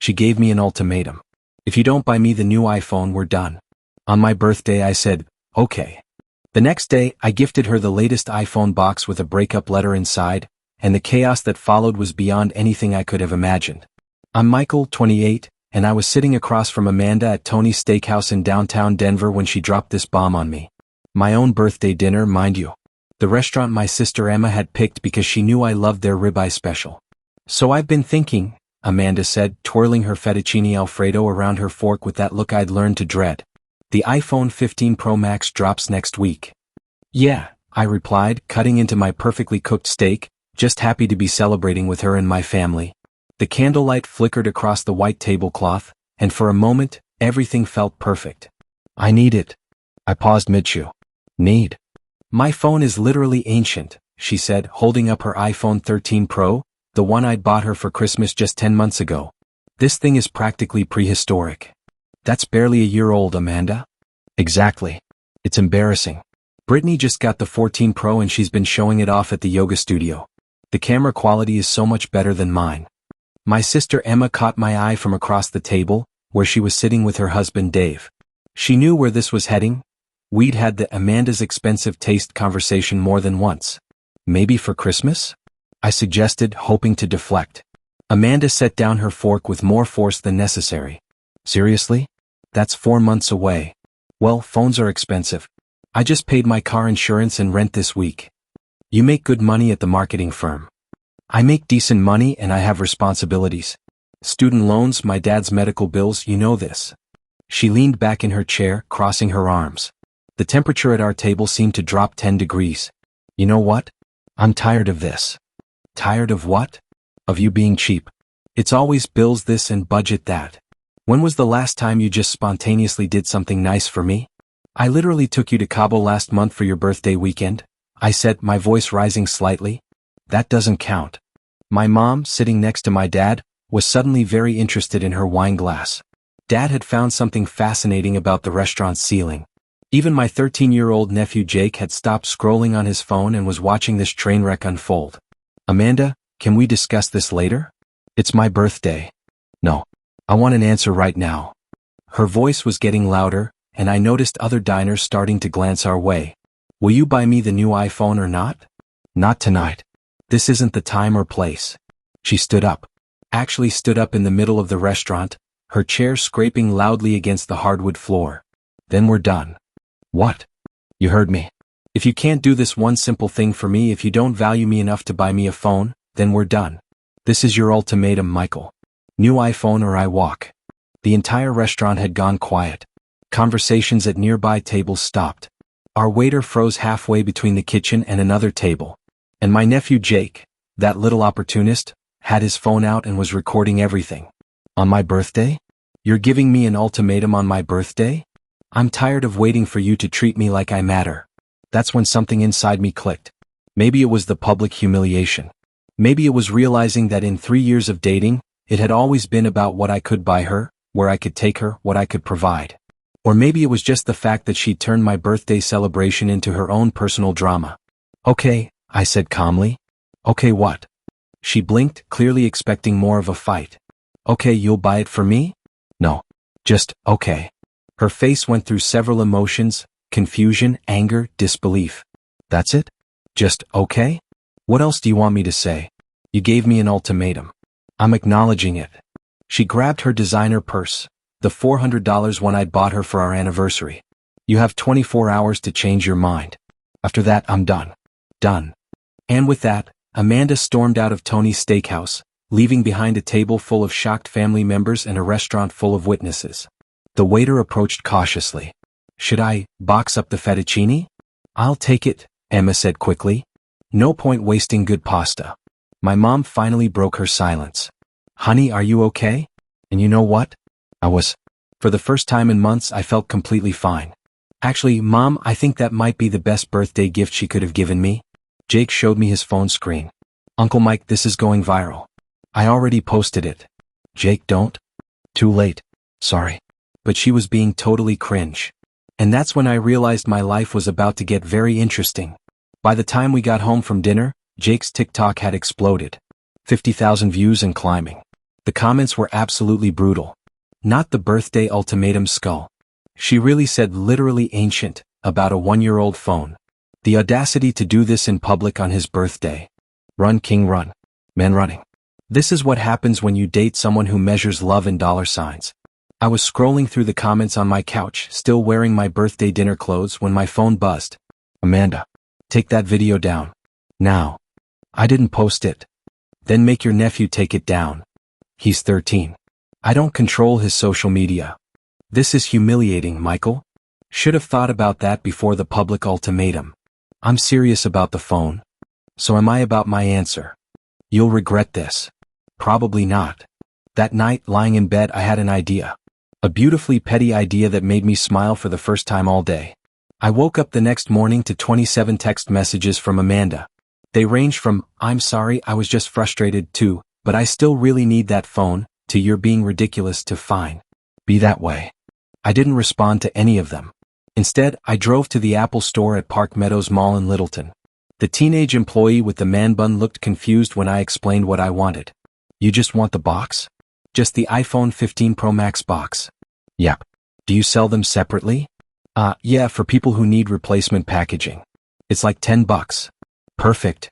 She gave me an ultimatum. If you don't buy me the new iPhone, we're done. On my birthday, I said, okay. The next day, I gifted her the latest iPhone box with a breakup letter inside, and the chaos that followed was beyond anything I could have imagined. I'm Michael, 28, and I was sitting across from Amanda at Tony's Steakhouse in downtown Denver when she dropped this bomb on me. My own birthday dinner, mind you. The restaurant my sister Emma had picked because she knew I loved their ribeye special. So I've been thinking, Amanda said, twirling her fettuccine Alfredo around her fork with that look I'd learned to dread. The iPhone 15 Pro Max drops next week. Yeah, I replied, cutting into my perfectly cooked steak, just happy to be celebrating with her and my family. The candlelight flickered across the white tablecloth, and for a moment, everything felt perfect. I need it. I paused mid-chew. Need. My phone is literally ancient, she said, holding up her iPhone 13 Pro, the one I'd bought her for Christmas just 10 months ago. This thing is practically prehistoric. That's barely a year old, Amanda. Exactly. It's embarrassing. Brittany just got the 14 Pro and she's been showing it off at the yoga studio. The camera quality is so much better than mine. My sister Emma caught my eye from across the table, where she was sitting with her husband Dave. She knew where this was heading. We'd had the Amanda's expensive taste conversation more than once. Maybe for Christmas? I suggested, hoping to deflect. Amanda set down her fork with more force than necessary. Seriously? That's 4 months away. Well, phones are expensive. I just paid my car insurance and rent this week. You make good money at the marketing firm. I make decent money and I have responsibilities. Student loans, my dad's medical bills, you know this. She leaned back in her chair, crossing her arms. The temperature at our table seemed to drop 10 degrees. You know what? I'm tired of this. Tired of what? Of you being cheap. It's always bills this and budget that. When was the last time you just spontaneously did something nice for me? I literally took you to Cabo last month for your birthday weekend, I said, my voice rising slightly. That doesn't count. My mom, sitting next to my dad, was suddenly very interested in her wine glass. Dad had found something fascinating about the restaurant's ceiling. Even my 13-year-old nephew Jake had stopped scrolling on his phone and was watching this train wreck unfold. Amanda, can we discuss this later? It's my birthday. No. I want an answer right now. Her voice was getting louder, and I noticed other diners starting to glance our way. Will you buy me the new iPhone or not? Not tonight. This isn't the time or place. She stood up. Actually stood up in the middle of the restaurant, her chair scraping loudly against the hardwood floor. Then we're done. What? You heard me. If you can't do this one simple thing for me, if you don't value me enough to buy me a phone, then we're done. This is your ultimatum, Michael. New iPhone or I walk. The entire restaurant had gone quiet. Conversations at nearby tables stopped. Our waiter froze halfway between the kitchen and another table. And my nephew Jake, that little opportunist, had his phone out and was recording everything. On my birthday? You're giving me an ultimatum on my birthday? I'm tired of waiting for you to treat me like I matter. That's when something inside me clicked. Maybe it was the public humiliation. Maybe it was realizing that in 3 years of dating, it had always been about what I could buy her, where I could take her, what I could provide. Or maybe it was just the fact that she'd turned my birthday celebration into her own personal drama. Okay, I said calmly. Okay, what? She blinked, clearly expecting more of a fight. Okay, you'll buy it for me? No. Just, okay. Her face went through several emotions, confusion, anger, disbelief. That's it? Just, okay? What else do you want me to say? You gave me an ultimatum. I'm acknowledging it. She grabbed her designer purse, the $400 one I'd bought her for our anniversary. You have 24 hours to change your mind. After that, I'm done. Done. And with that, Amanda stormed out of Tony's Steakhouse, leaving behind a table full of shocked family members and a restaurant full of witnesses. The waiter approached cautiously. Should I box up the fettuccine? I'll take it, Emma said quickly. No point wasting good pasta. My mom finally broke her silence. Honey, are you okay? And you know what? I was. For the first time in months, I felt completely fine. Actually, Mom, I think that might be the best birthday gift she could have given me. Jake showed me his phone screen. Uncle Mike, this is going viral. I already posted it. Jake, don't. Too late. Sorry. But she was being totally cringe. And that's when I realized my life was about to get very interesting. By the time we got home from dinner, Jake's TikTok had exploded. 50,000 views and climbing. The comments were absolutely brutal. Not the birthday ultimatum skull. She really said literally ancient, about a 1-year-old phone. The audacity to do this in public on his birthday. Run, king, run. Man running. This is what happens when you date someone who measures love in dollar signs. I was scrolling through the comments on my couch, still wearing my birthday dinner clothes, when my phone buzzed. Amanda, take that video down. Now. I didn't post it. Then make your nephew take it down. He's 13. I don't control his social media. This is humiliating, Michael. Should have thought about that before the public ultimatum. I'm serious about the phone. So am I about my answer. You'll regret this. Probably not. That night, lying in bed, I had an idea. A beautifully petty idea that made me smile for the first time all day. I woke up the next morning to 27 text messages from Amanda. They ranged from, "I'm sorry, I was just frustrated," to, "But I still really need that phone," to "You're being ridiculous," to "Fine. Be that way." I didn't respond to any of them. Instead, I drove to the Apple store at Park Meadows Mall in Littleton. The teenage employee with the man bun looked confused when I explained what I wanted. "You just want the box? Just the iPhone 15 Pro Max box?" "Yep. Do you sell them separately?" Yeah, for people who need replacement packaging. It's like $10. Perfect.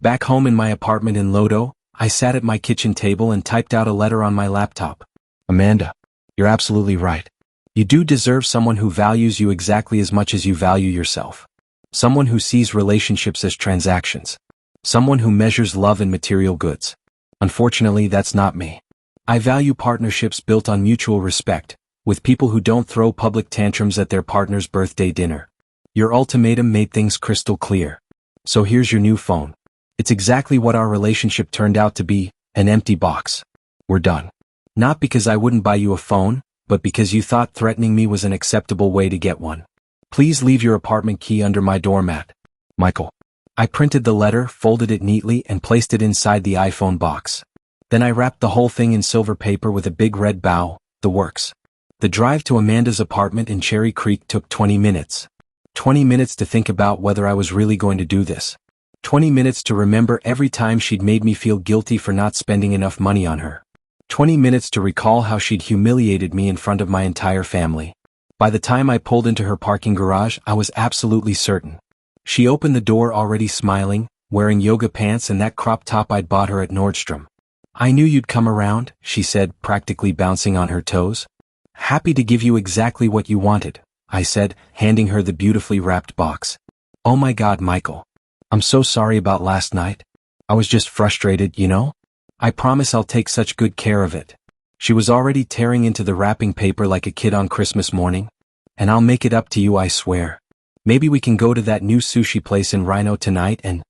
Back home in my apartment in Lodo, I sat at my kitchen table and typed out a letter on my laptop. "Amanda, you're absolutely right. You do deserve someone who values you exactly as much as you value yourself. Someone who sees relationships as transactions. Someone who measures love in material goods. Unfortunately, that's not me. I value partnerships built on mutual respect, with people who don't throw public tantrums at their partner's birthday dinner. Your ultimatum made things crystal clear. So here's your new phone. It's exactly what our relationship turned out to be, an empty box. We're done. Not because I wouldn't buy you a phone, but because you thought threatening me was an acceptable way to get one. Please leave your apartment key under my doormat. Michael." I printed the letter, folded it neatly, and placed it inside the iPhone box. Then I wrapped the whole thing in silver paper with a big red bow, the works. The drive to Amanda's apartment in Cherry Creek took 20 minutes. 20 minutes to think about whether I was really going to do this. 20 minutes to remember every time she'd made me feel guilty for not spending enough money on her. 20 minutes to recall how she'd humiliated me in front of my entire family. By the time I pulled into her parking garage, I was absolutely certain. She opened the door already smiling, wearing yoga pants and that crop top I'd bought her at Nordstrom. "I knew you'd come around," she said, practically bouncing on her toes. "Happy to give you exactly what you wanted," I said, handing her the beautifully wrapped box. "Oh my God, Michael. I'm so sorry about last night. I was just frustrated, you know? I promise I'll take such good care of it." She was already tearing into the wrapping paper like a kid on Christmas morning. "And I'll make it up to you, I swear. Maybe we can go to that new sushi place in Rhino tonight and—"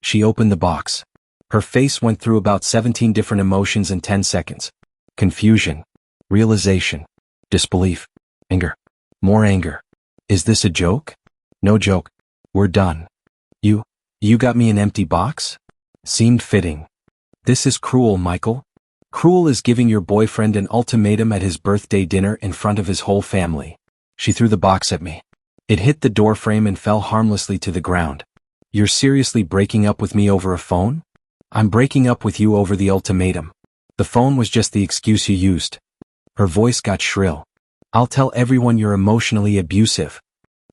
She opened the box. Her face went through about 17 different emotions in 10 seconds. Confusion. Realization. Disbelief. Anger. More anger. "Is this a joke?" "No joke. We're done." You got me an empty box?" Seemed fitting. "This is cruel, Michael. Cruel as giving your boyfriend an ultimatum at his birthday dinner in front of his whole family." She threw the box at me. It hit the door frame and fell harmlessly to the ground. "You're seriously breaking up with me over a phone?" "I'm breaking up with you over the ultimatum. The phone was just the excuse you used." Her voice got shrill. "I'll tell everyone you're emotionally abusive."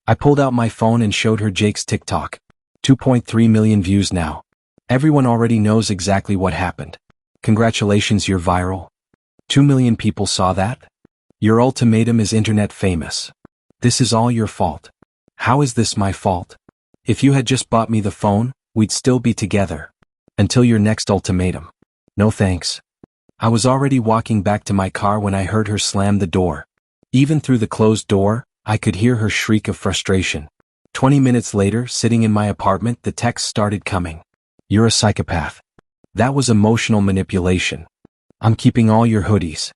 I pulled out my phone and showed her Jake's TikTok. 2.3 million views now. Everyone already knows exactly what happened. Congratulations, you're viral. 2 million people saw that? Your ultimatum is internet famous. This is all your fault. How is this my fault? If you had just bought me the phone, we'd still be together. Until your next ultimatum. No thanks. I was already walking back to my car when I heard her slam the door. Even through the closed door, I could hear her shriek of frustration. 20 minutes later, sitting in my apartment, the texts started coming. "You're a psychopath. That was emotional manipulation. I'm keeping all your hoodies.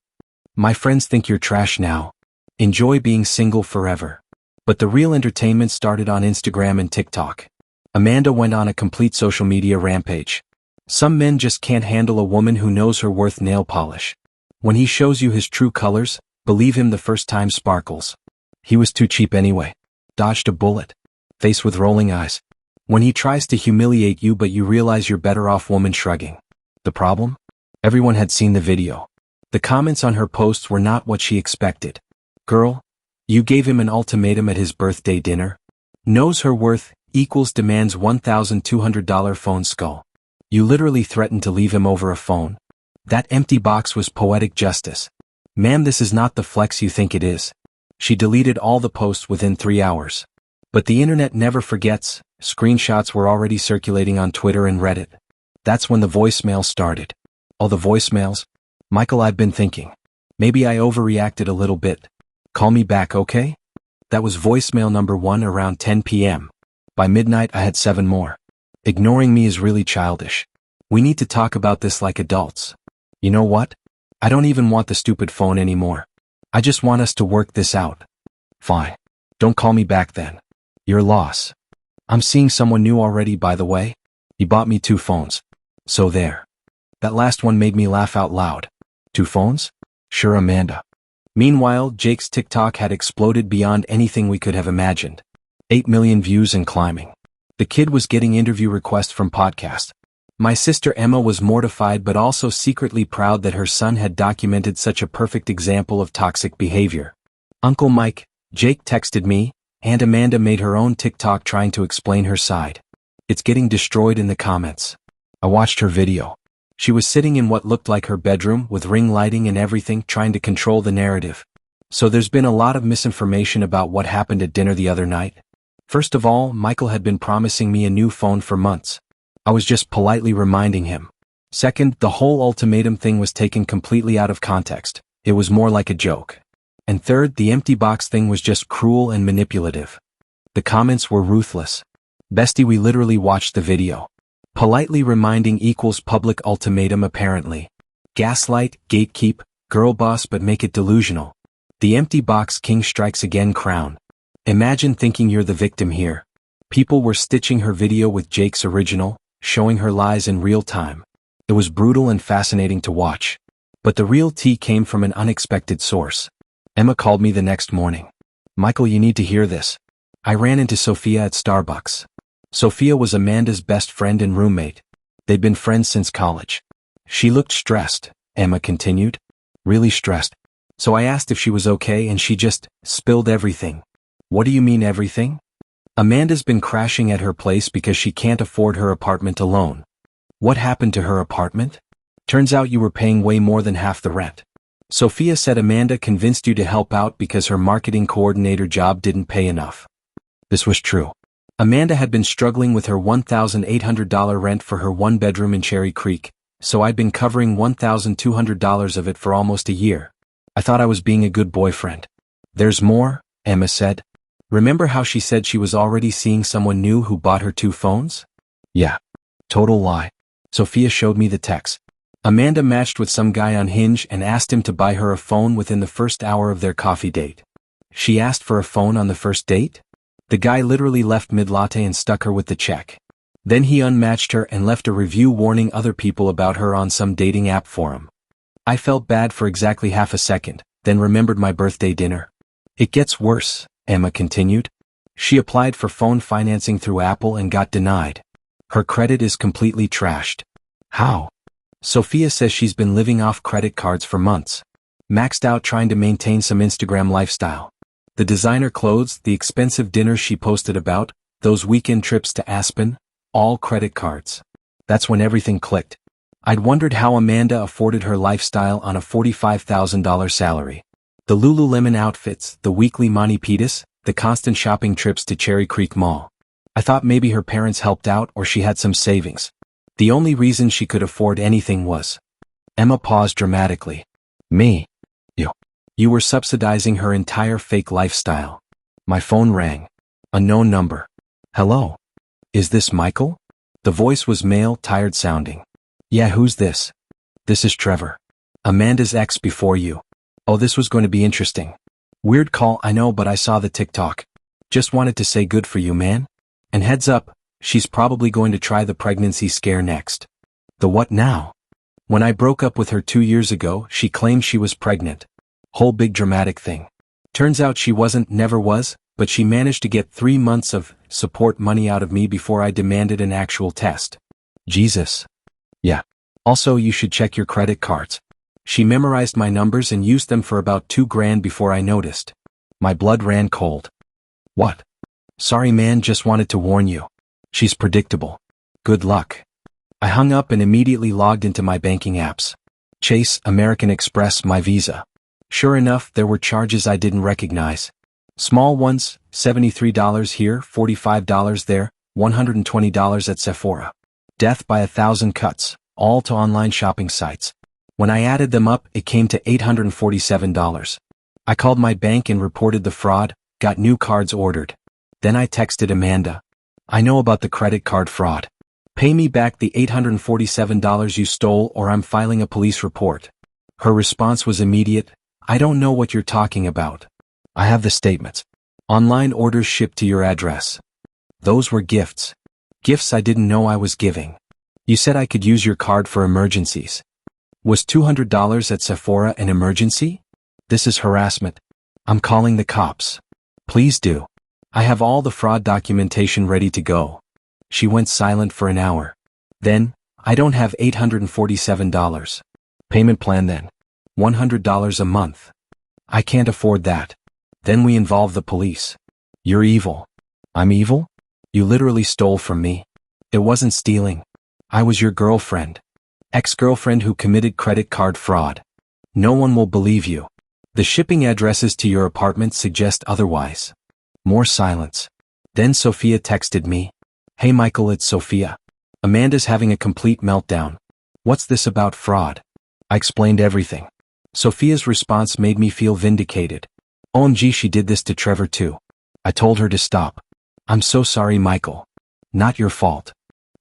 My friends think you're trash now. Enjoy being single forever." But the real entertainment started on Instagram and TikTok. Amanda went on a complete social media rampage. Some men just can't handle a woman who knows her worth. Nail polish. When he shows you his true colors, believe him the first time sparkles. He was too cheap anyway. Dodged a bullet. Face with rolling eyes. When he tries to humiliate you but you realize you're better off. Woman shrugging. The problem? Everyone had seen the video. The comments on her posts were not what she expected. Girl, you gave him an ultimatum at his birthday dinner? Knows her worth, equals demands $1,200 phone skull. You literally threatened to leave him over a phone. That empty box was poetic justice. Ma'am, this is not the flex you think it is. She deleted all the posts within 3 hours. But the internet never forgets. Screenshots were already circulating on Twitter and Reddit. That's when the voicemail started. Oh, the voicemails? Michael, I've been thinking. Maybe I overreacted a little bit. Call me back, okay? That was voicemail number 1 around 10 p.m. By midnight I had 7 more. Ignoring me is really childish. We need to talk about this like adults. You know what? I don't even want the stupid phone anymore. I just want us to work this out. Fine. Don't call me back then. Your loss. I'm seeing someone new already, by the way. He bought me 2 phones. So there. That last one made me laugh out loud. 2 phones? Sure, Amanda. Meanwhile, Jake's TikTok had exploded beyond anything we could have imagined. 8 million views and climbing. The kid was getting interview requests from podcasts. My sister Emma was mortified but also secretly proud that her son had documented such a perfect example of toxic behavior. Uncle Mike, Jake texted me, and Amanda made her own TikTok trying to explain her side. It's getting destroyed in the comments. I watched her video. She was sitting in what looked like her bedroom with ring lighting and everything, trying to control the narrative. So there's been a lot of misinformation about what happened at dinner the other night. First of all, Michael had been promising me a new phone for months. I was just politely reminding him. Second, the whole ultimatum thing was taken completely out of context. It was more like a joke. And third, the empty box thing was just cruel and manipulative. The comments were ruthless. Bestie, we literally watched the video. Politely reminding equals public ultimatum apparently. Gaslight, gatekeep, girl boss but make it delusional. The empty box king strikes again crown. Imagine thinking you're the victim here. People were stitching her video with Jake's original, showing her lies in real time. It was brutal and fascinating to watch. But the real tea came from an unexpected source. Emma called me the next morning. Michael, you need to hear this. I ran into Sophia at Starbucks. Sophia was Amanda's best friend and roommate. They'd been friends since college. She looked stressed, Emma continued. Really stressed. So I asked if she was okay and she just spilled everything. What do you mean everything? Amanda's been crashing at her place because she can't afford her apartment alone. What happened to her apartment? Turns out you were paying way more than half the rent. Sophia said Amanda convinced you to help out because her marketing coordinator job didn't pay enough. This was true. Amanda had been struggling with her $1,800 rent for her 1-bedroom in Cherry Creek, so I'd been covering $1,200 of it for almost a year. I thought I was being a good boyfriend. There's more, Emma said. Remember how she said she was already seeing someone new who bought her 2 phones? Yeah. Total lie. Sophia showed me the text. Amanda matched with some guy on Hinge and asked him to buy her a phone within the first hour of their coffee date. She asked for a phone on the first date? The guy literally left mid-latte and stuck her with the check. Then he unmatched her and left a review warning other people about her on some dating app forum. I felt bad for exactly half a second, then remembered my birthday dinner. It gets worse, Emma continued. She applied for phone financing through Apple and got denied. Her credit is completely trashed. How? Sophia says she's been living off credit cards for months. Maxed out trying to maintain some Instagram lifestyle. The designer clothes, the expensive dinners she posted about, those weekend trips to Aspen, all credit cards. That's when everything clicked. I'd wondered how Amanda afforded her lifestyle on a $45,000 salary. The Lululemon outfits, the weekly Monty Python, the constant shopping trips to Cherry Creek Mall. I thought maybe her parents helped out or she had some savings. The only reason she could afford anything was. Emma paused dramatically. Me. You were subsidizing her entire fake lifestyle. My phone rang. Unknown number. Hello? Is this Michael? The voice was male, tired sounding. Yeah, who's this? This is Trevor. Amanda's ex before you. Oh, this was going to be interesting. Weird call, I know, but I saw the TikTok. Just wanted to say good for you, man. And heads up, she's probably going to try the pregnancy scare next. The what now? When I broke up with her 2 years ago, she claimed she was pregnant. Whole big dramatic thing. Turns out she wasn't, never was, but she managed to get 3 months of support money out of me before I demanded an actual test. Jesus. Yeah. Also, you should check your credit cards. She memorized my numbers and used them for about $2,000 before I noticed. My blood ran cold. What? Sorry man, just wanted to warn you. She's predictable. Good luck. I hung up and immediately logged into my banking apps. Chase, American Express, my Visa. Sure enough, there were charges I didn't recognize. Small ones, $73 here, $45 there, $120 at Sephora. Death by 1,000 cuts, all to online shopping sites. When I added them up, it came to $847. I called my bank and reported the fraud, got new cards ordered. Then I texted Amanda. I know about the credit card fraud. Pay me back the $847 you stole or I'm filing a police report. Her response was immediate. I don't know what you're talking about. I have the statements. Online orders shipped to your address. Those were gifts. Gifts I didn't know I was giving. You said I could use your card for emergencies. Was $200 at Sephora an emergency? This is harassment. I'm calling the cops. Please do. I have all the fraud documentation ready to go. She went silent for an hour. Then, I don't have $847. Payment plan then. $100 a month. I can't afford that. Then we involve the police. You're evil. I'm evil? You literally stole from me. It wasn't stealing. I was your girlfriend. Ex-girlfriend who committed credit card fraud. No one will believe you. The shipping addresses to your apartment suggest otherwise. More silence. Then Sophia texted me. Hey Michael, it's Sophia. Amanda's having a complete meltdown. What's this about fraud? I explained everything. Sophia's response made me feel vindicated. OMG, she did this to Trevor too. I told her to stop. I'm so sorry, Michael. Not your fault.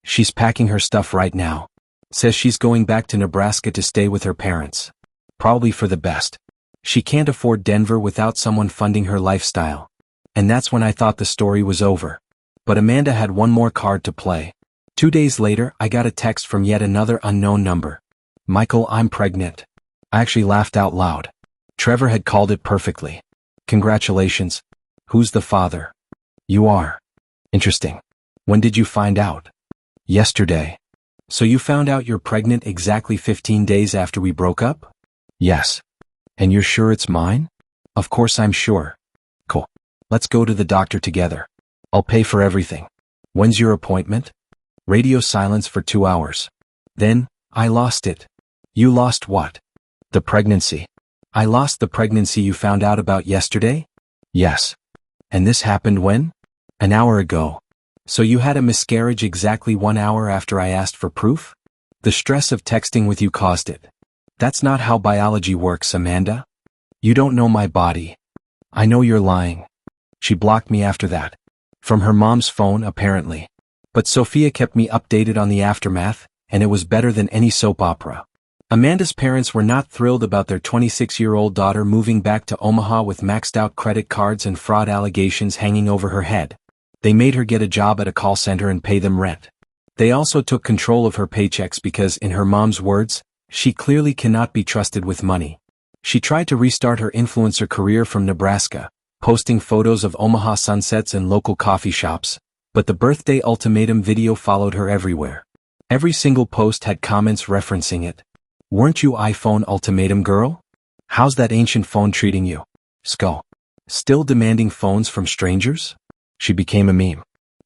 She's packing her stuff right now. Says she's going back to Nebraska to stay with her parents. Probably for the best. She can't afford Denver without someone funding her lifestyle. And that's when I thought the story was over. But Amanda had one more card to play. 2 days later, I got a text from yet another unknown number. Michael, I'm pregnant. I actually laughed out loud. Trevor had called it perfectly. Congratulations. Who's the father? You are. Interesting. When did you find out? Yesterday. So you found out you're pregnant exactly 15 days after we broke up? Yes. And you're sure it's mine? Of course I'm sure. Cool. Let's go to the doctor together. I'll pay for everything. When's your appointment? Radio silence for 2 hours. Then, I lost it. You lost what? The pregnancy. I lost the pregnancy you found out about yesterday? Yes. And this happened when? An hour ago. So you had a miscarriage exactly 1 hour after I asked for proof? The stress of texting with you caused it. That's not how biology works, Amanda. You don't know my body. I know you're lying. She blocked me after that. From her mom's phone, apparently. But Sophia kept me updated on the aftermath, and it was better than any soap opera. Amanda's parents were not thrilled about their 26-year-old daughter moving back to Omaha with maxed-out credit cards and fraud allegations hanging over her head. They made her get a job at a call center and pay them rent. They also took control of her paychecks because, in her mom's words, she clearly cannot be trusted with money. She tried to restart her influencer career from Nebraska, posting photos of Omaha sunsets and local coffee shops, but the birthday ultimatum video followed her everywhere. Every single post had comments referencing it. Weren't you iPhone ultimatum girl? How's that ancient phone treating you? Skull. Still demanding phones from strangers? She became a meme.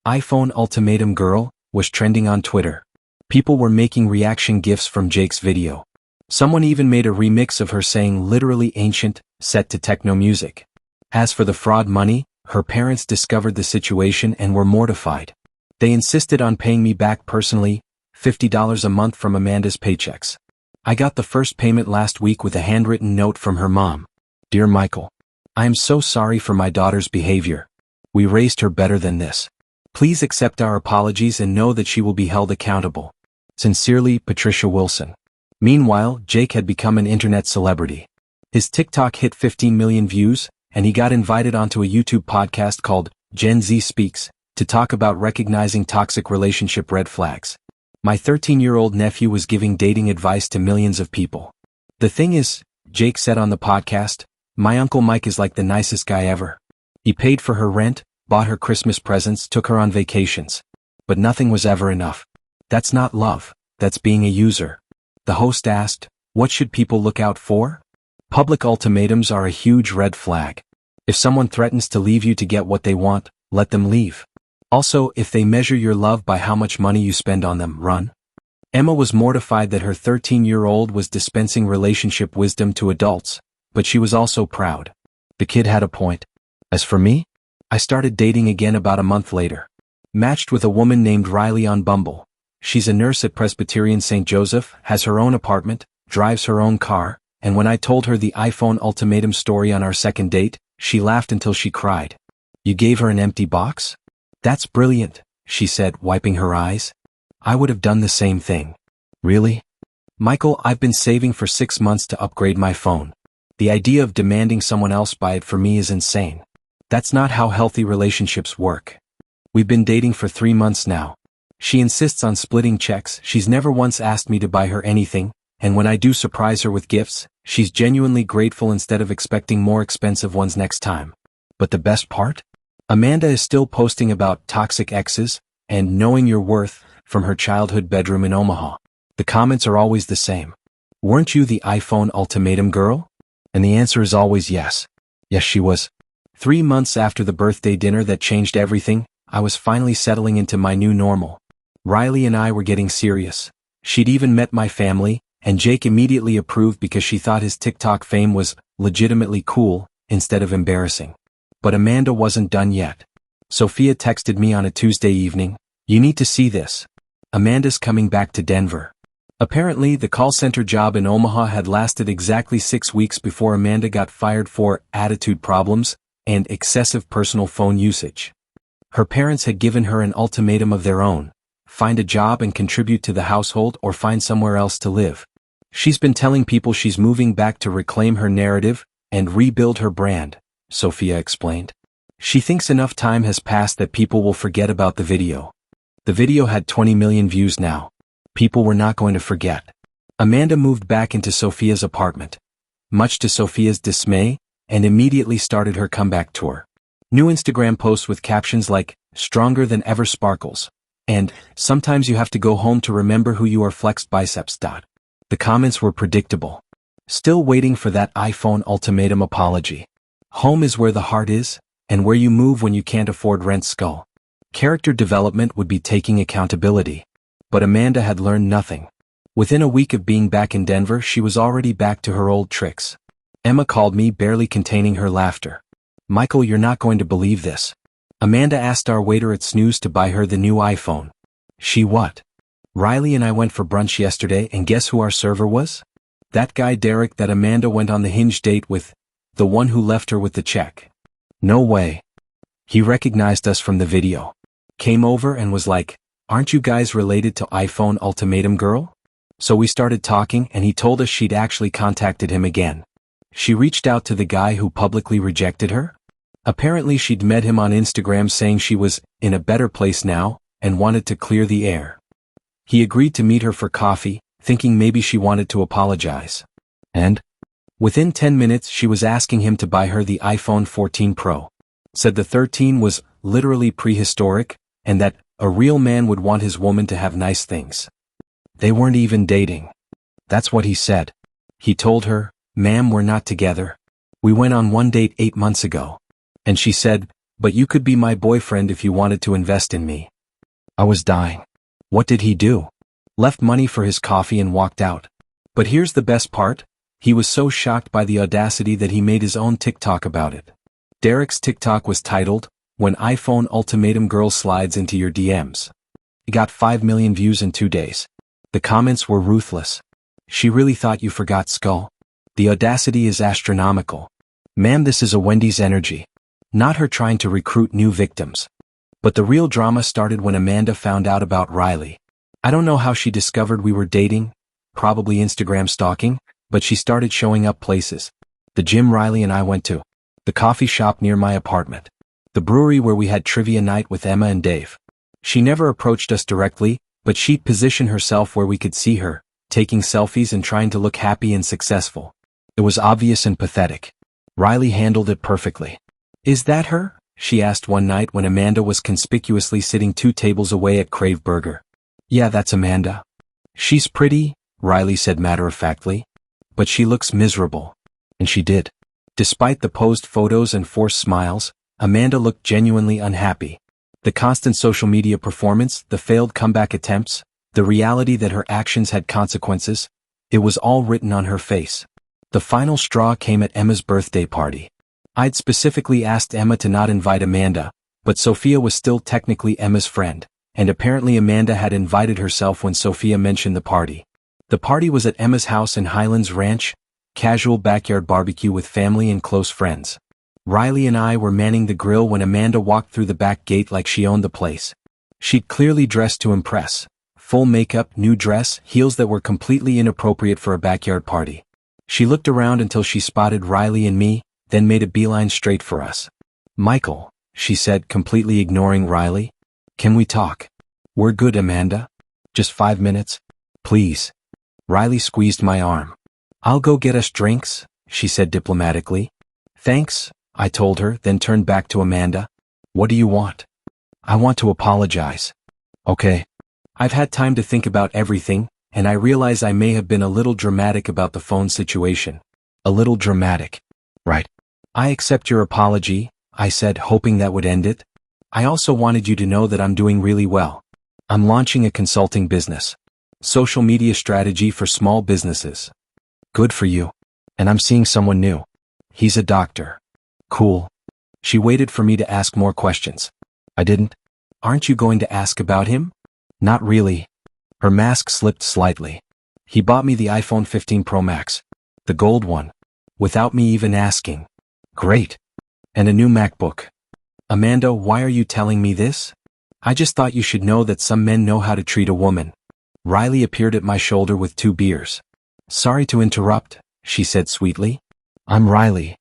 iPhone ultimatum girl was trending on Twitter. People were making reaction GIFs from Jake's video. Someone even made a remix of her saying literally ancient, set to techno music. As for the fraud money, her parents discovered the situation and were mortified. They insisted on paying me back personally, $50 a month from Amanda's paychecks. I got the first payment last week with a handwritten note from her mom. Dear Michael, I am so sorry for my daughter's behavior. We raised her better than this. Please accept our apologies and know that she will be held accountable. Sincerely, Patricia Wilson. Meanwhile, Jake had become an internet celebrity. His TikTok hit 15 million views, and he got invited onto a YouTube podcast called Gen Z Speaks to talk about recognizing toxic relationship red flags. My 13-year-old nephew was giving dating advice to millions of people. The thing is, Jake said on the podcast, my Uncle Mike is like the nicest guy ever. He paid for her rent, bought her Christmas presents, took her on vacations. But nothing was ever enough. That's not love, that's being a user. The host asked, What should people look out for? Public ultimatums are a huge red flag. If someone threatens to leave you to get what they want, let them leave. Also, if they measure your love by how much money you spend on them, run. Emma was mortified that her 13-year-old was dispensing relationship wisdom to adults, but she was also proud. The kid had a point. As for me, I started dating again about a month later. Matched with a woman named Riley on Bumble. She's a nurse at Presbyterian St. Joseph, has her own apartment, drives her own car, and when I told her the iPhone ultimatum story on our second date, she laughed until she cried. You gave her an empty box? That's brilliant, she said, wiping her eyes. I would have done the same thing. Really? Michael, I've been saving for 6 months to upgrade my phone. The idea of demanding someone else buy it for me is insane. That's not how healthy relationships work. We've been dating for 3 months now. She insists on splitting checks. She's never once asked me to buy her anything, and when I do surprise her with gifts, she's genuinely grateful instead of expecting more expensive ones next time. But the best part? Amanda is still posting about toxic exes and knowing your worth from her childhood bedroom in Omaha. The comments are always the same. Weren't you the iPhone ultimatum girl? And the answer is always yes. Yes, she was. 3 months after the birthday dinner that changed everything, I was finally settling into my new normal. Riley and I were getting serious. She'd even met my family, and Jake immediately approved because she thought his TikTok fame was legitimately cool instead of embarrassing. But Amanda wasn't done yet. Sophia texted me on a Tuesday evening, "You need to see this. Amanda's coming back to Denver." Apparently, the call center job in Omaha had lasted exactly 6 weeks before Amanda got fired for attitude problems and excessive personal phone usage. Her parents had given her an ultimatum of their own: find a job and contribute to the household or find somewhere else to live. She's been telling people she's moving back to reclaim her narrative and rebuild her brand, Sophia explained. She thinks enough time has passed that people will forget about the video. The video had 20 million views now. People were not going to forget. Amanda moved back into Sophia's apartment, much to Sophia's dismay, and immediately started her comeback tour. New Instagram posts with captions like, "Stronger than ever sparkles," and "Sometimes you have to go home to remember who you are flexed biceps." The comments were predictable. Still waiting for that iPhone ultimatum apology. Home is where the heart is, and where you move when you can't afford rent. Skull. Character development would be taking accountability. But Amanda had learned nothing. Within a week of being back in Denver, she was already back to her old tricks. Emma called me, barely containing her laughter. "Michael, you're not going to believe this. Amanda asked our waiter at Snooze to buy her the new iPhone." "She what?" "Riley and I went for brunch yesterday, and guess who our server was? That guy Derek that Amanda went on the Hinge date with. The one who left her with the check." "No way." "He recognized us from the video. Came over and was like, 'Aren't you guys related to iPhone ultimatum girl?' So we started talking and he told us she'd actually contacted him again. She reached out to the guy who publicly rejected her. Apparently she'd met him on Instagram saying she was in a better place now and wanted to clear the air. He agreed to meet her for coffee, thinking maybe she wanted to apologize. And within 10 minutes she was asking him to buy her the iPhone 14 Pro. Said the 13 was literally prehistoric, and that a real man would want his woman to have nice things. They weren't even dating. That's what he said. He told her, "Ma'am, we're not together. We went on one date 8 months ago." And she said, "But you could be my boyfriend if you wanted to invest in me." I was dying. What did he do? Left money for his coffee and walked out. But here's the best part. He was so shocked by the audacity that he made his own TikTok about it. Derek's TikTok was titled, "When iPhone ultimatum girl slides into your DMs." It got 5 million views in 2 days. The comments were ruthless. "She really thought you forgot, Skull. The audacity is astronomical. Ma'am, this is a Wendy's energy. Not her trying to recruit new victims." But the real drama started when Amanda found out about Riley. I don't know how she discovered we were dating, probably Instagram stalking, but she started showing up places. The gym Riley and I went to. The coffee shop near my apartment. The brewery where we had trivia night with Emma and Dave. She never approached us directly, but she'd position herself where we could see her, taking selfies and trying to look happy and successful. It was obvious and pathetic. Riley handled it perfectly. "Is that her?" she asked one night when Amanda was conspicuously sitting 2 tables away at Crave Burger. "Yeah, that's Amanda." "She's pretty," Riley said matter-of-factly. but she looks miserable. And she did. Despite the posed photos and forced smiles, Amanda looked genuinely unhappy. The constant social media performance, the failed comeback attempts, the reality that her actions had consequences, it was all written on her face. The final straw came at Emma's birthday party. I'd specifically asked Emma to not invite Amanda, but Sophia was still technically Emma's friend, and apparently Amanda had invited herself when Sophia mentioned the party. The party was at Emma's house in Highlands Ranch, casual backyard barbecue with family and close friends. Riley and I were manning the grill when Amanda walked through the back gate like she owned the place. She'd clearly dressed to impress. Full makeup, new dress, heels that were completely inappropriate for a backyard party. She looked around until she spotted Riley and me, then made a beeline straight for us. "Michael," she said, completely ignoring Riley. "Can we talk?" "We're good, Amanda. Just 5 minutes? Please." Riley squeezed my arm. "I'll go get us drinks," she said diplomatically. "Thanks," I told her, then turned back to Amanda. "What do you want?" "I want to apologize." "Okay." I've had time to think about everything, and I realize I may have been a little dramatic about the phone situation. A little dramatic. Right. "I accept your apology," I said, hoping that would end it. "I also wanted you to know that I'm doing really well. I'm launching a consulting business. Social media strategy for small businesses." "Good for you. And I'm seeing someone new. He's a doctor." "Cool." She waited for me to ask more questions. I didn't. "Aren't you going to ask about him?" "Not really." Her mask slipped slightly. "He bought me the iPhone 15 Pro Max. The gold one. Without me even asking." "Great. And a new MacBook." "Amanda, why are you telling me this?" "I just thought you should know that some men know how to treat a woman." Riley appeared at my shoulder with 2 beers. "Sorry to interrupt," she said sweetly. "I'm Riley."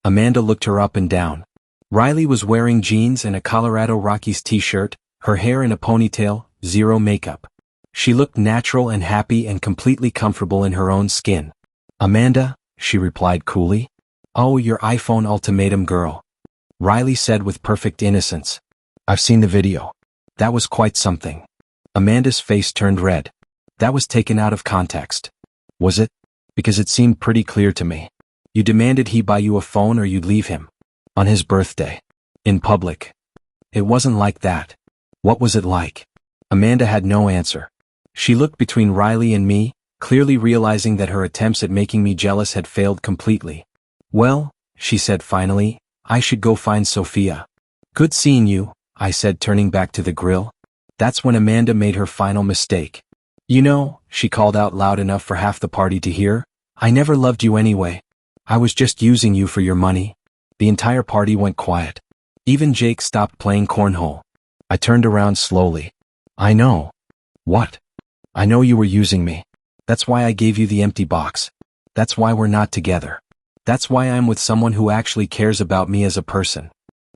Amanda looked her up and down. Riley was wearing jeans and a Colorado Rockies t-shirt, her hair in a ponytail, zero makeup. She looked natural and happy and completely comfortable in her own skin. "Amanda," she replied coolly. "Oh, your iPhone Ultimatum girl," Riley said with perfect innocence. "I've seen the video. That was quite something." Amanda's face turned red. "That was taken out of context." "Was it?" "Because it seemed pretty clear to me. You demanded he buy you a phone or you'd leave him. On his birthday. In public. It wasn't like that." "What was it like?" Amanda had no answer. She looked between Riley and me, clearly realizing that her attempts at making me jealous had failed completely. "Well," she said finally, "I should go find Sophia." "Good seeing you," I said, turning back to the grill. That's when Amanda made her final mistake. "You know," she called out loud enough for half the party to hear, "I never loved you anyway. I was just using you for your money." The entire party went quiet. Even Jake stopped playing cornhole. I turned around slowly. "I know." "What?" "I know you were using me. That's why I gave you the empty box. That's why we're not together. That's why I'm with someone who actually cares about me as a person."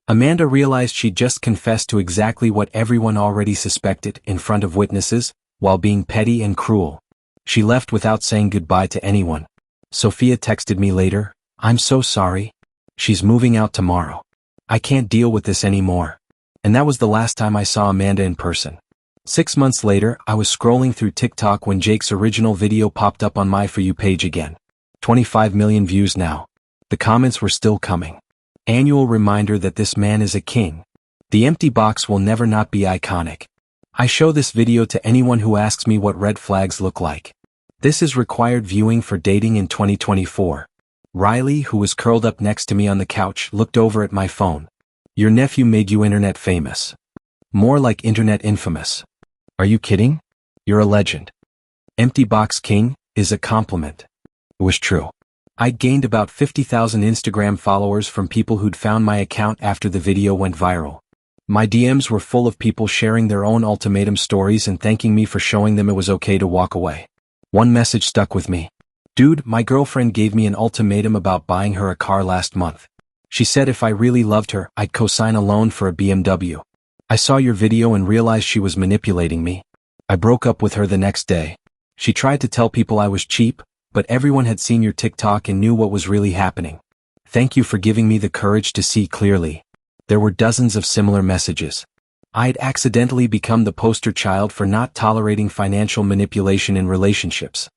Amanda realized she'd just confessed to exactly what everyone already suspected in front of witnesses, while being petty and cruel. She left without saying goodbye to anyone. Sophia texted me later, "I'm so sorry. She's moving out tomorrow. I can't deal with this anymore." And that was the last time I saw Amanda in person. 6 months later, I was scrolling through TikTok when Jake's original video popped up on my For You page again. 25 million views now. The comments were still coming. Annual reminder that this man is a king. The empty box will never not be iconic. I show this video to anyone who asks me what red flags look like. This is required viewing for dating in 2024. Riley, who was curled up next to me on the couch, looked over at my phone. "Your nephew made you internet famous." "More like internet infamous." "Are you kidding? You're a legend." "Empty box king" is a compliment. It was true. I'd gained about 50,000 Instagram followers from people who'd found my account after the video went viral. My DMs were full of people sharing their own ultimatum stories and thanking me for showing them it was okay to walk away. One message stuck with me. "Dude, my girlfriend gave me an ultimatum about buying her a car last month. She said if I really loved her, I'd co-sign a loan for a BMW. I saw your video and realized she was manipulating me. I broke up with her the next day. She tried to tell people I was cheap, but everyone had seen your TikTok and knew what was really happening. Thank you for giving me the courage to see clearly." There were dozens of similar messages. I'd accidentally become the poster child for not tolerating financial manipulation in relationships.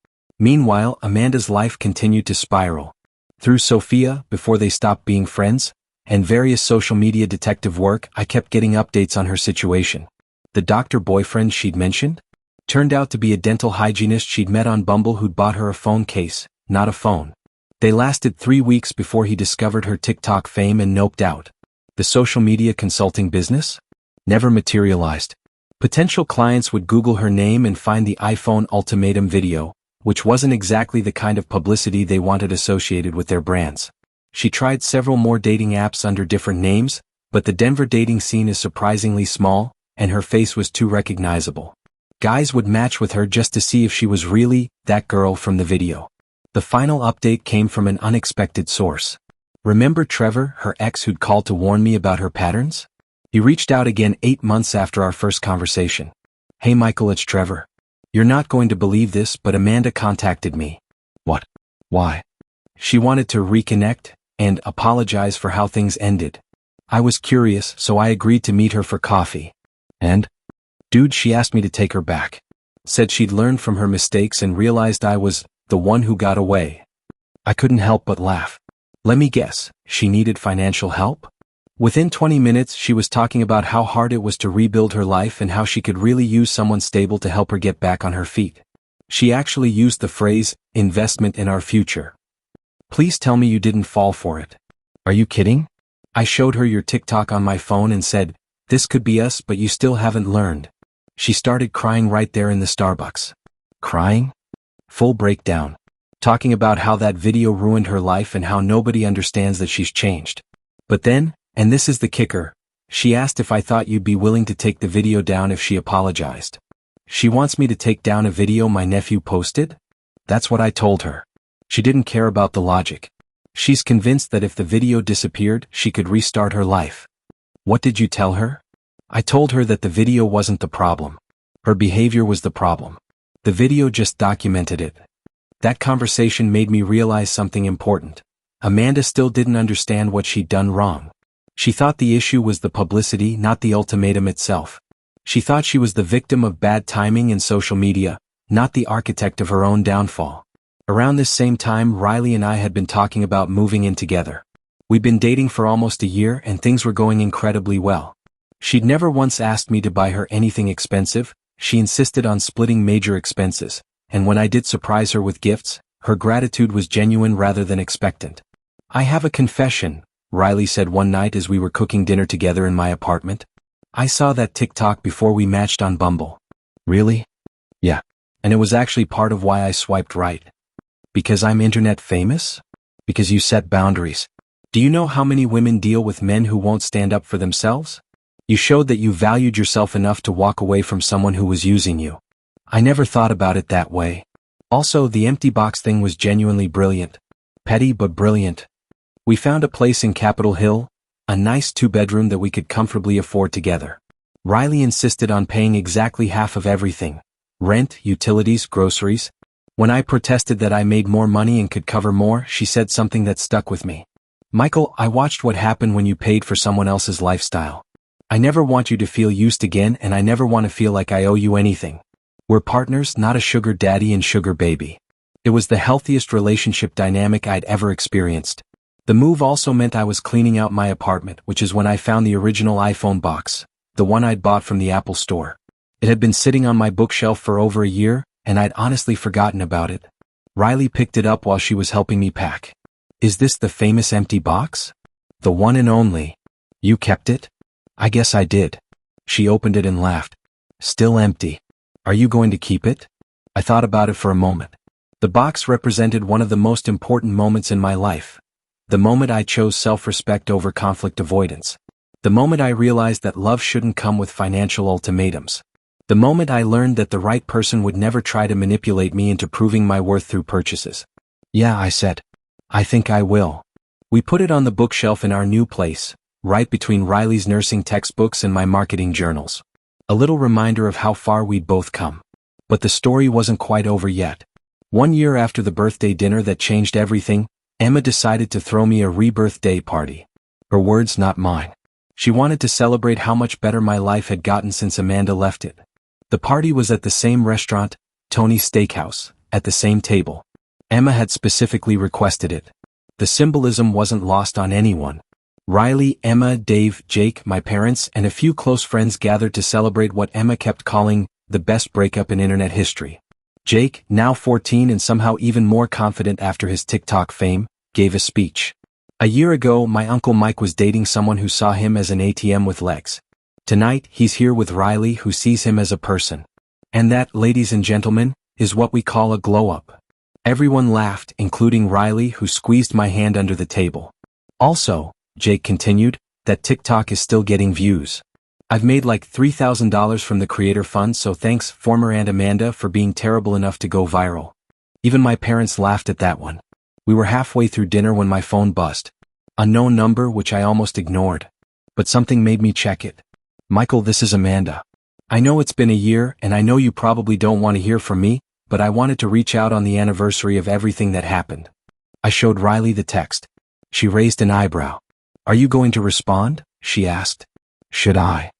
Meanwhile, Amanda's life continued to spiral. Through Sophia, before they stopped being friends, and various social media detective work, I kept getting updates on her situation. The doctor boyfriend she'd mentioned turned out to be a dental hygienist she'd met on Bumble who'd bought her a phone case, not a phone. They lasted 3 weeks before he discovered her TikTok fame and noped out. The social media consulting business never materialized. Potential clients would Google her name and find the iPhone Ultimatum video, which wasn't exactly the kind of publicity they wanted associated with their brands. She tried several more dating apps under different names, but the Denver dating scene is surprisingly small, and her face was too recognizable. Guys would match with her just to see if she was really that girl from the video. The final update came from an unexpected source. Remember Trevor, her ex who'd called to warn me about her patterns? He reached out again 8 months after our first conversation. "Hey Michael, it's Trevor. You're not going to believe this, but Amanda contacted me." "What? Why?" "She wanted to reconnect and apologize for how things ended." I was curious, so I agreed to meet her for coffee. "And?" "Dude, she asked me to take her back. Said she'd learned from her mistakes and realized I was the one who got away." I couldn't help but laugh. "Let me guess, she needed financial help?" Within 20 minutes, she was talking about how hard it was to rebuild her life and how she could really use someone stable to help her get back on her feet. She actually used the phrase, investment in our future. "Please tell me you didn't fall for it." "Are you kidding?" I showed her your TikTok on my phone and said, "This could be us, but you still haven't learned." She started crying right there in the Starbucks. Crying? Full breakdown. Talking about how that video ruined her life and how nobody understands that she's changed. But then, and this is the kicker, she asked if I thought you'd be willing to take the video down if she apologized. She wants me to take down a video my nephew posted? That's what I told her. She didn't care about the logic. She's convinced that if the video disappeared, she could restart her life. What did you tell her? I told her that the video wasn't the problem. Her behavior was the problem. The video just documented it. That conversation made me realize something important. Amanda still didn't understand what she'd done wrong. She thought the issue was the publicity, not the ultimatum itself. She thought she was the victim of bad timing and social media, not the architect of her own downfall. Around this same time, Riley and I had been talking about moving in together. We'd been dating for almost a year and things were going incredibly well. She'd never once asked me to buy her anything expensive. She insisted on splitting major expenses, and when I did surprise her with gifts, her gratitude was genuine rather than expectant. "I have a confession," Riley said one night as we were cooking dinner together in my apartment. "I saw that TikTok before we matched on Bumble." "Really?" "Yeah. And it was actually part of why I swiped right." "Because I'm internet famous? Because you set boundaries? Do you know how many women deal with men who won't stand up for themselves? You showed that you valued yourself enough to walk away from someone who was using you." I never thought about it that way. Also, the empty box thing was genuinely brilliant. Petty but brilliant. We found a place in Capitol Hill, a nice 2-bedroom that we could comfortably afford together. Riley insisted on paying exactly half of everything. Rent, utilities, groceries. When I protested that I made more money and could cover more, she said something that stuck with me. "Michael, I watched what happened when you paid for someone else's lifestyle. I never want you to feel used again, and I never want to feel like I owe you anything. We're partners, not a sugar daddy and sugar baby." It was the healthiest relationship dynamic I'd ever experienced. The move also meant I was cleaning out my apartment, which is when I found the original iPhone box, the one I'd bought from the Apple store. It had been sitting on my bookshelf for over a year, and I'd honestly forgotten about it. Riley picked it up while she was helping me pack. "Is this the famous empty box? The one and only? You kept it?" "I guess I did." She opened it and laughed. "Still empty. Are you going to keep it?" I thought about it for a moment. The box represented one of the most important moments in my life. The moment I chose self-respect over conflict avoidance. The moment I realized that love shouldn't come with financial ultimatums. The moment I learned that the right person would never try to manipulate me into proving my worth through purchases. "Yeah," I said. "I think I will." We put it on the bookshelf in our new place, right between Riley's nursing textbooks and my marketing journals. A little reminder of how far we'd both come. But the story wasn't quite over yet. 1 year after the birthday dinner that changed everything, Emma decided to throw me a rebirth day party. Her words, not mine. She wanted to celebrate how much better my life had gotten since Amanda left it. The party was at the same restaurant, Tony's Steakhouse, at the same table. Emma had specifically requested it. The symbolism wasn't lost on anyone. Riley, Emma, Dave, Jake, my parents, and a few close friends gathered to celebrate what Emma kept calling the best breakup in internet history. Jake, now 14 and somehow even more confident after his TikTok fame, gave a speech. A year ago, my Uncle Mike was dating someone who saw him as an ATM with legs. Tonight, he's here with Riley, who sees him as a person. And that, ladies and gentlemen, is what we call a glow-up. Everyone laughed, including Riley, who squeezed my hand under the table. Also, Jake continued, that TikTok is still getting views. I've made like $3,000 from the creator fund, so thanks, former Aunt Amanda, for being terrible enough to go viral. Even my parents laughed at that one. We were halfway through dinner when my phone buzzed. Unknown number, which I almost ignored. But something made me check it. Michael, this is Amanda. I know it's been a year, and I know you probably don't want to hear from me, but I wanted to reach out on the anniversary of everything that happened. I showed Riley the text. She raised an eyebrow. Are you going to respond? She asked. Should I?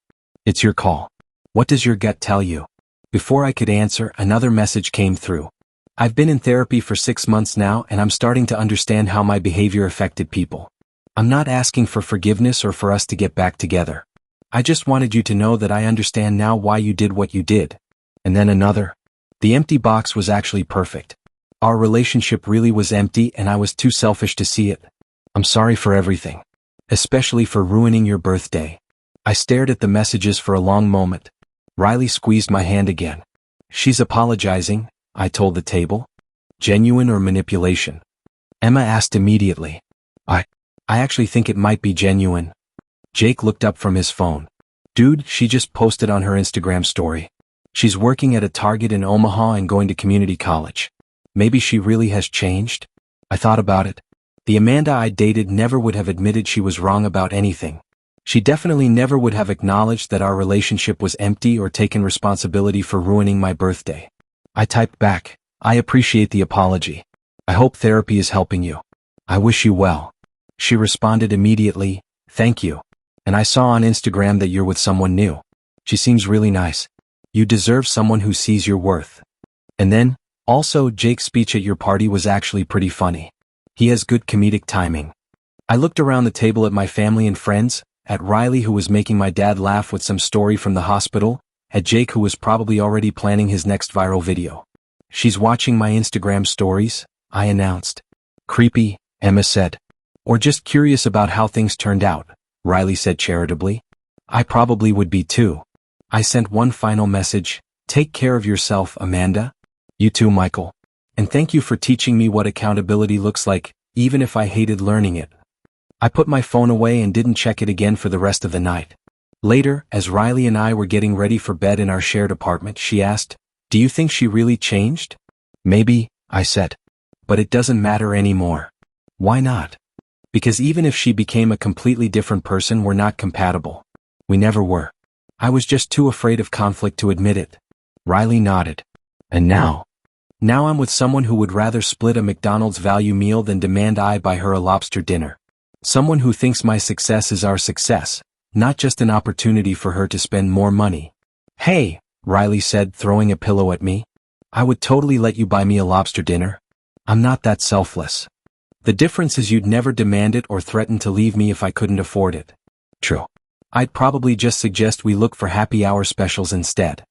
It's your call. What does your gut tell you? Before I could answer, another message came through. I've been in therapy for 6 months now, and I'm starting to understand how my behavior affected people. I'm not asking for forgiveness or for us to get back together. I just wanted you to know that I understand now why you did what you did. And then another. The empty box was actually perfect. Our relationship really was empty, and I was too selfish to see it. I'm sorry for everything. Especially for ruining your birthday. I stared at the messages for a long moment. Riley squeezed my hand again. She's apologizing, I told the table. Genuine or manipulation? Emma asked immediately. I actually think it might be genuine. Jake looked up from his phone. Dude, she just posted on her Instagram story. She's working at a Target in Omaha and going to community college. Maybe she really has changed? I thought about it. The Amanda I dated never would have admitted she was wrong about anything. She definitely never would have acknowledged that our relationship was empty or taken responsibility for ruining my birthday. I typed back, I appreciate the apology. I hope therapy is helping you. I wish you well. She responded immediately, thank you. And I saw on Instagram that you're with someone new. She seems really nice. You deserve someone who sees your worth. And then, also, Jake's speech at your party was actually pretty funny. He has good comedic timing. I looked around the table at my family and friends, at Riley, who was making my dad laugh with some story from the hospital, at Jake, who was probably already planning his next viral video. She's watching my Instagram stories, I announced. Creepy, Emma said. Or just curious about how things turned out, Riley said charitably. I probably would be too. I sent one final message, take care of yourself, Amanda. You too, Michael. And thank you for teaching me what accountability looks like, even if I hated learning it. I put my phone away and didn't check it again for the rest of the night. Later, as Riley and I were getting ready for bed in our shared apartment, she asked, do you think she really changed? Maybe, I said. But it doesn't matter anymore. Why not? Because even if she became a completely different person, we're not compatible. We never were. I was just too afraid of conflict to admit it. Riley nodded. And now? Now I'm with someone who would rather split a McDonald's value meal than demand I buy her a lobster dinner. Someone who thinks my success is our success, not just an opportunity for her to spend more money. Hey, Riley said, throwing a pillow at me. I would totally let you buy me a lobster dinner. I'm not that selfless. The difference is you'd never demand it or threaten to leave me if I couldn't afford it. True. I'd probably just suggest we look for happy hour specials instead.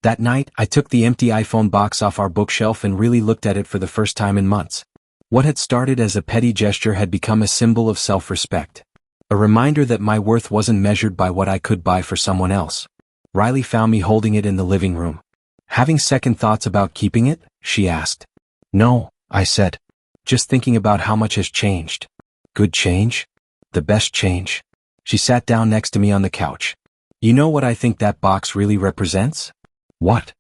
That night, I took the empty iPhone box off our bookshelf and really looked at it for the first time in months. What had started as a petty gesture had become a symbol of self-respect. A reminder that my worth wasn't measured by what I could buy for someone else. Riley found me holding it in the living room. Having second thoughts about keeping it? She asked. No, I said. Just thinking about how much has changed. Good change? The best change? She sat down next to me on the couch. You know what I think that box really represents? What?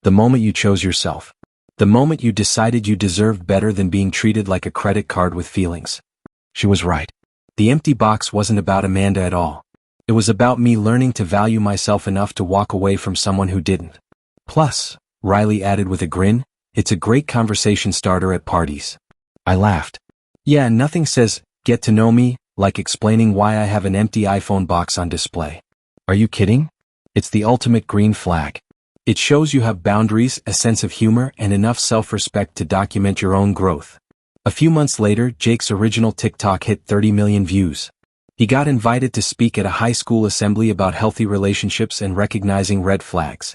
The moment you chose yourself. The moment you decided you deserved better than being treated like a credit card with feelings. She was right. The empty box wasn't about Amanda at all. It was about me learning to value myself enough to walk away from someone who didn't. Plus, Riley added with a grin, it's a great conversation starter at parties. I laughed. Yeah, nothing says, get to know me, like explaining why I have an empty iPhone box on display. Are you kidding? It's the ultimate green flag. It shows you have boundaries, a sense of humor, and enough self-respect to document your own growth. A few months later, Jake's original TikTok hit 30 million views. He got invited to speak at a high school assembly about healthy relationships and recognizing red flags.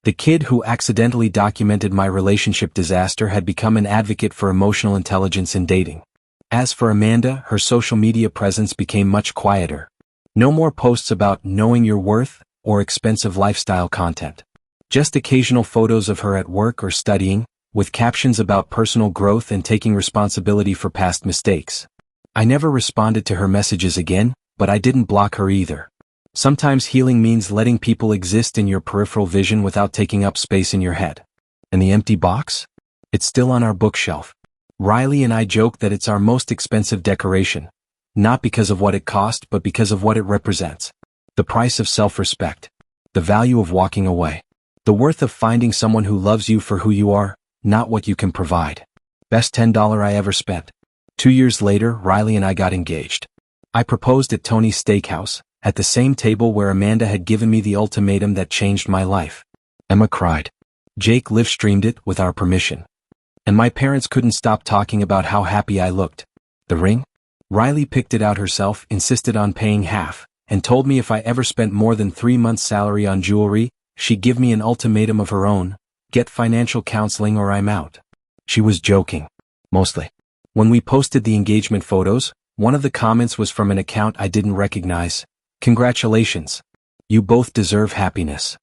The kid who accidentally documented my relationship disaster had become an advocate for emotional intelligence in dating. As for Amanda, her social media presence became much quieter. No more posts about knowing your worth or expensive lifestyle content. Just occasional photos of her at work or studying, with captions about personal growth and taking responsibility for past mistakes. I never responded to her messages again, but I didn't block her either. Sometimes healing means letting people exist in your peripheral vision without taking up space in your head. And the empty box? It's still on our bookshelf. Riley and I joke that it's our most expensive decoration, not because of what it cost but because of what it represents. The price of self-respect. The value of walking away. The worth of finding someone who loves you for who you are, not what you can provide. Best $10 I ever spent. 2 years later, Riley and I got engaged. I proposed at Tony's Steakhouse, at the same table where Amanda had given me the ultimatum that changed my life. Emma cried. Jake live-streamed it with our permission. And my parents couldn't stop talking about how happy I looked. The ring? Riley picked it out herself, insisted on paying half, and told me if I ever spent more than 3 months' salary on jewelry, she'd give me an ultimatum of her own: get financial counseling or I'm out. She was joking. Mostly. When we posted the engagement photos, one of the comments was from an account I didn't recognize. Congratulations. You both deserve happiness.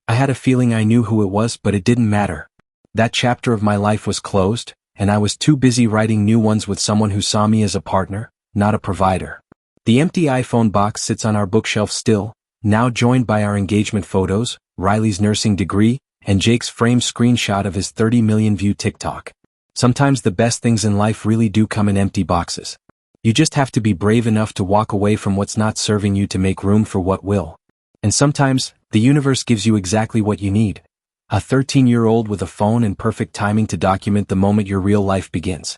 I had a feeling I knew who it was, but it didn't matter. That chapter of my life was closed, and I was too busy writing new ones with someone who saw me as a partner, not a provider. The empty iPhone box sits on our bookshelf still, now joined by our engagement photos, Riley's nursing degree, and Jake's framed screenshot of his 30 million view TikTok. Sometimes the best things in life really do come in empty boxes. You just have to be brave enough to walk away from what's not serving you to make room for what will. And sometimes, the universe gives you exactly what you need. A 13-year-old with a phone and perfect timing to document the moment your real life begins.